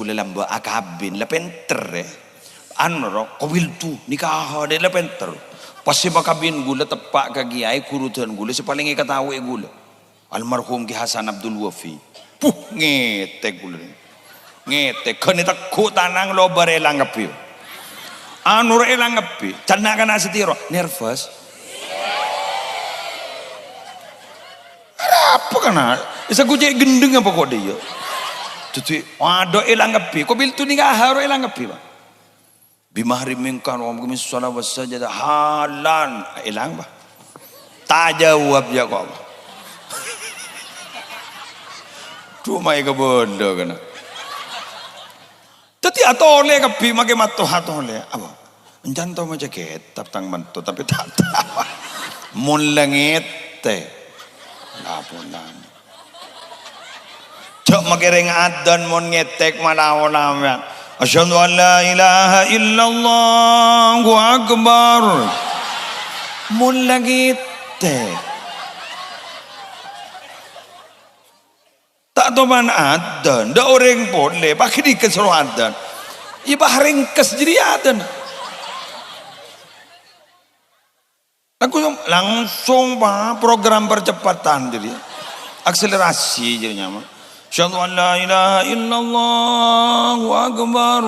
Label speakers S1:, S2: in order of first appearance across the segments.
S1: Gula lamba akabin la penter anu ro kawil tu nikah de la penter pasti makabin gula tepak ka giai kurutan gula sepaling katawe gula almarhum Ki Hasan Abdul Wafi ngetek gula ngetek kene takku tanang lo barelang ngapi anu elang ngapi cana kana setiro nervous apa kana isa guje gendeng apa kok dia tuti waduh elang ngapi kok bil tu nikah haro elang ngapi ba bimahri mingkan wa mungkin salat wasajada halan elang ba tak jawab ya kok tu mai ke bondo kana tati atole ngapi make matu hatole apa encanto maca kitab tang mantu tapi tak tahu mun langit teh laponan cok magereng adan mon ngetek malawon amyan asyhadu an la ilaha illallah wa akbar mun lagi teh tak toman adan da orang boleh pakai di kesro adan iba ringkes jadi adan aku langsung pak program percepatan jadi akselerasi jadinya mah asyhadu an la ilaha illallah wa akbar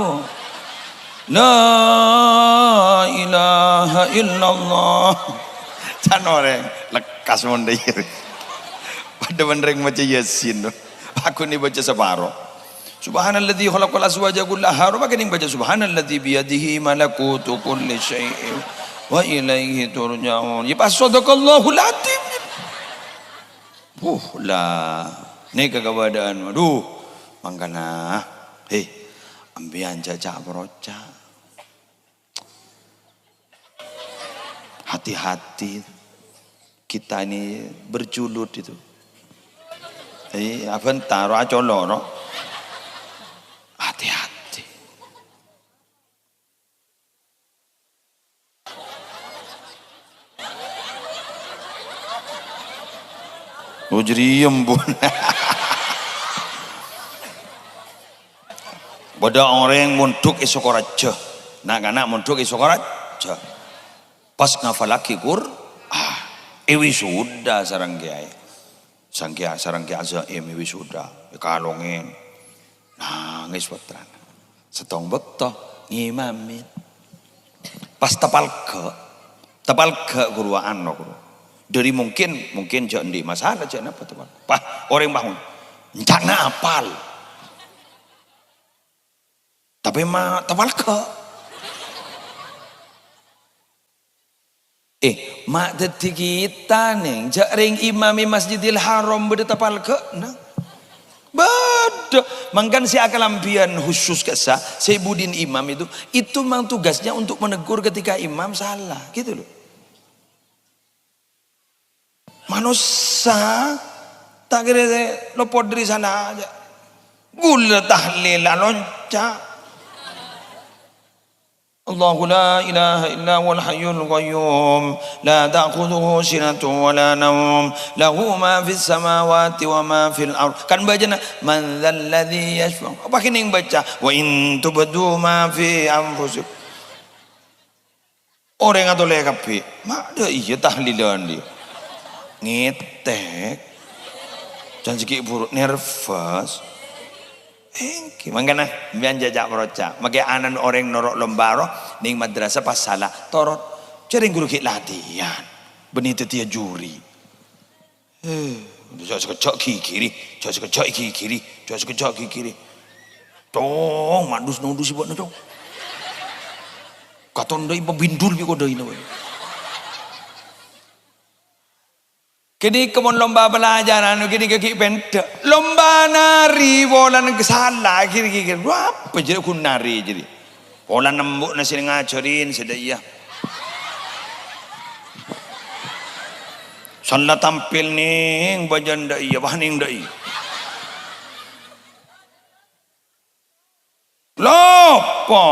S1: la ilaha illallah can orang lekas mondai pada benereng baca yasin aku ni baca separuh subhanalladzi khalaqal azwaja kullaha maka ni baca subhanalladzi biyadihi malakutu kulli syai'in wa ilaihi turja'un ya sadaqallahu latim lah ini kegabadaan aduh mangkana ambian caca beroca hati-hati kita ini berjulut itu bentar acoloro hati-hati ujriyem bun Bada orang muntuk esok raja, nak muntuk esok raja. Pas ngafalaki ewi sudah sarang kiai, sarang kiai azaim ewi sudah, kalongin, nangis wetran, setong bekto ngimamin. Pas tapal ke guruan no guru. Dari mungkin jangan di masalah jangan apa teman. Pak orang bangun, jangan apal. Tapi mah tapal ke mak deti kita nih jaring imami Masjidil Haram beda tapal ke nah beda mangkan si akalampian khusus kesa si budin imam itu memang tugasnya untuk menegur ketika imam salah gitu loh manusia tak kira lopot dari sana aja gula tahlilan loncat Allahu la ilaha illa huwal hayyul qayyum la ta'khudhuhu sinatun wa la nawm lahu ma fis samawati wa ma fil ard kan bacana man dzal ladzi yashfa apa kini baca wa in tubdu ma fi anfusikum orang atau lekapi mak ada iya tahlilan dia ngetek jangan sikit buruk nervous mangkana bian jajak meroca maka anan orang norok lombaro ning madrasah pas salah torot cering guru kit latihan benih tetia juri jauh sekejap kiri jauh sekejap kiri jauh sekejap kiri tong mandus nudus buat nado katon doi pembindul bi kodoi nado kini kemon lomba pelajaran kini kaki pendek lomba nari bolan kesalah kiri apa jadi aku nari jadi bolan nembuk nasi ngajarin sedaya salah tampil nih bajan dai bahaning dai lopo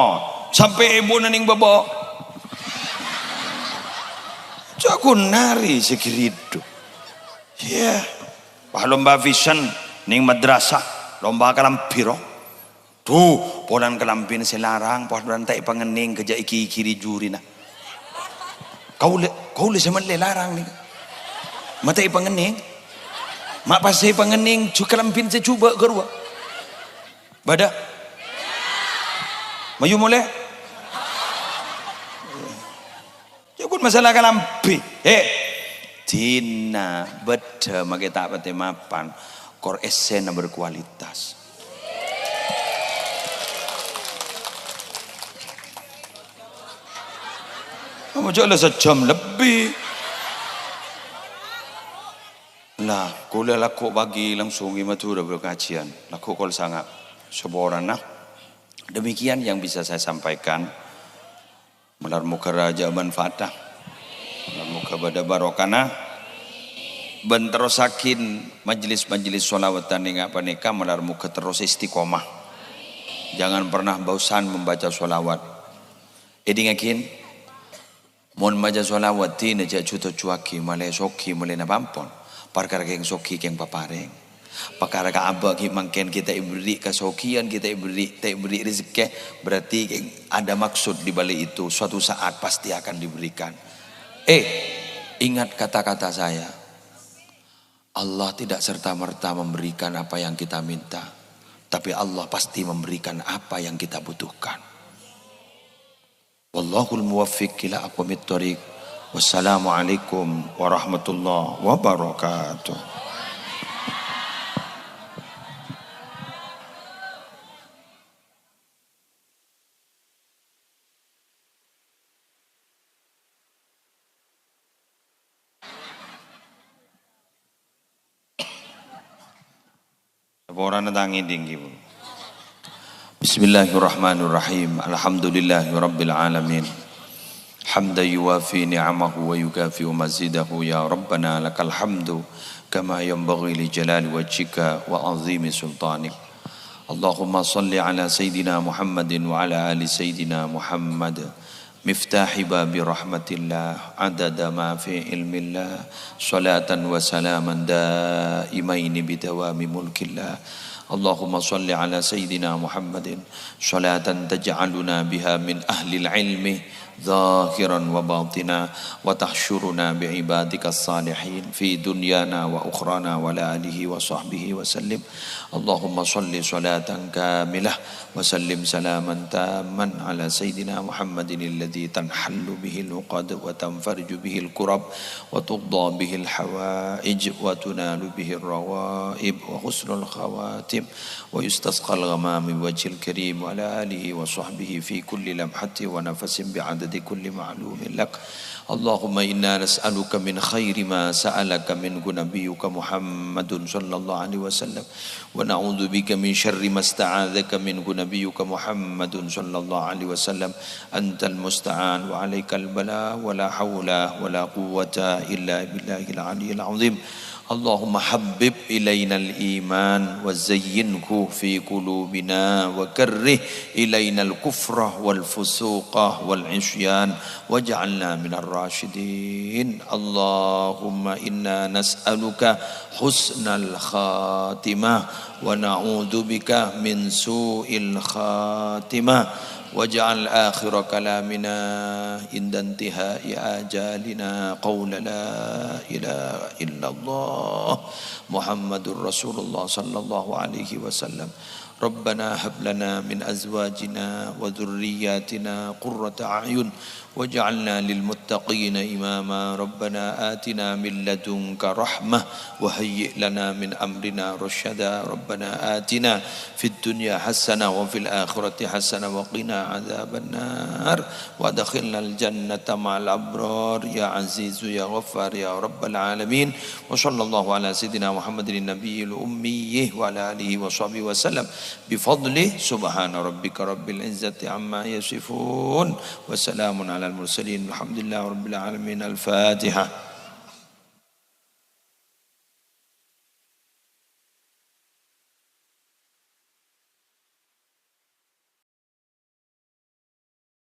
S1: sampai ibu naning babo jago nari sekirido lomba vision ning madrasah lomba kalampiro Tuh, polan kelampin selarang, polan tak pangening kerja iki kiri juri nak. Kau le semen le larang ni. Mata pangening. Mak pasai pangening, cu kelampin saya cuba kerua. Bada. Mayu mulai. Jangan masalah kelampin. Tina beda makai tak pate mapan. Kor esen berkualitas. Kamu jual sejam lebih. Lah, kuliah laku bagi langsung imatu dah berkajian. Laku kol sangat seboran nah. Demikian yang bisa saya sampaikan. Melar muka raja manfaatah. Melar muka bada barokana. Benterosakin majlis-majlis sholawatan yang apa nikah melar muka terus istiqomah. Jangan pernah bosan membaca sholawat. Edingakin. Mon maja solawat tina ja juta cuaki malay soki malay na pampon parkara keng soki keng papareng pakara ka aba ki mangken kita iberi kasokian kita iberi rezeki berarti keng ada maksud di balik itu suatu saat pasti akan diberikan. Ingat kata-kata saya, Allah tidak serta-merta memberikan apa yang kita minta, tapi Allah pasti memberikan apa yang kita butuhkan. Wallahul muwaffiq ila aqwamit thoriq. Wassalamualaikum warahmatullahi wabarakatuh. Orang nandangi tinggi. Bismillahirrahmanirrahim. Alhamdulillahirabbil alamin. Hamdan yuwafi ni'amahu wa yukafi'u mazidahu ya rabbana lakal hamdu kama yanbaghi li jalali wajhika wa 'azimi sultanik. Allahumma salli ala sayidina Muhammadin wa ala ali sayidina Muhammad. Miftahi babi rahmatillah adada ma fi ilmillah salatan wa salaman daimaini bidawami mulkillah. Allahumma salli ala Sayyidina Muhammadin salatan taj'aluna biha min ahlil ilmi zahiran wa batina wa tahsyuruna bi'ibadika salihin fi dunyana wa ukhrana wa la alihi wa sahbihi wa sallim. Allahumma salli salatan kamilah wa sallim salaman tamman ala Sayyidina Muhammadin alladhi tanhallu bihi al-uqad wa tanfarju bihi al-kurab wa tuqda bihi al-hawaij wa tunalu bihi al-rawaib wa husnul khawatim wa yustasqa al-ghamam biwajhil karim wa ala alihi wa sahbihi fi kulli lamhati wa nafasin bi'adadi kulli ma'lumin lak. Allahumma inna nas'aluka min khairi ma sa'alaka minhu nabiyyuka Muhammadun sallallahu alaihi wasallam wa na'udzu bika min syarri ma sta'adzaka minhu nabiyyuka Muhammadun sallallahu alaihi wasallam. Antal musta'an wa 'alaikal bala wa la haula wa la quwwata illa billahil 'aliyyil 'azim. Allahumma habbib ilayna al-iman wa zayyinhu fi qulubina wa karrih ilayna al-kufra wal fusuqa wal isyan waj'alna minar rasyidin. Allahumma inna nas'aluka husnal khatimah wa na'udzu bika min su'il khatimah. Waj'al akhir kalamina inda intihai ajalina qawla la ilaha illallah Muhammadur Rasulullah sallallahu alaihi wasallam. Rabbana hab lana min azwajina wa dhurriyyatina qurrata a'yun waj'alna lil muttaqina imama. Rabbana atina min ladunka rahmah wa hayyi' lana min amrina rasyada. Rabbana atina fid dunya hasanah wa fil akhirati hasanah wa qina adzabannar wa adkhilnal jannata ma'al abrar ya azizu ya ghaffar ya rabbal alamin. Wa sallallahu ala sayidina Muhammadin nabiyil ummiyyi wa ala alihi wa sahbihi wa sallam bifadli subhana rabbika rabbil izzati amma yasifun wa salamun alal mursalin alhamdulillahi rabbil alamin. Al-Fatihah.